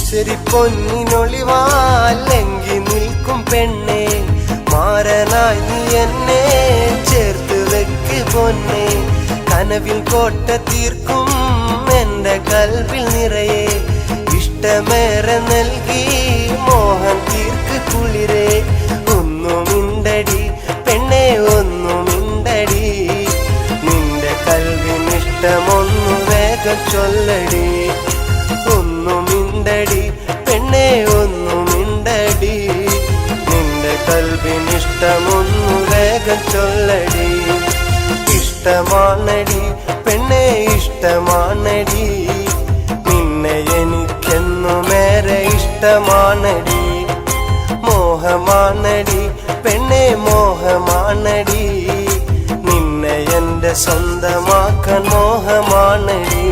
ശരി പൊന്നിനൊളിവാലെങ്കി നിൽക്കും പെണ്ണെ, മാരനായി നീ എന്നെ ചേർത്ത് വെക്ക് പൊന്നെ. കനവിൽ കോട്ട തീർക്കും എന്റെ കൽവിൽ നിറയെ, ഇഷ്ടമേറെ നൽകി മോഹം തീർക്ക് കുളിരെ. ഒന്നുമിണ്ടടി പെണ്ണെ ഒന്നുമിണ്ടടി, നിന്റെ കൽവിനിഷ്ടമൊന്നു വേഗം ചൊല്ലടി. ഒന്നുമിണ്ടടി പെണ്ണെ ഒന്നുമിണ്ടടി, നിന്റെ കൽവിനിഷ്ടമൊന്നു വേഗം ചൊല്ലടി. ഇഷ്ടമാണടി പെണ്ണെ ഇഷ്ടമാണടി, നിന്നെ എനിക്കെന്നുമേറെ ഇഷ്ടമാണടി. മോഹമാണടി പെണ്ണെ മോഹമാണടി, നിന്നെ എന്റെ സ്വന്തമാക്കാൻ മോഹമാണടി.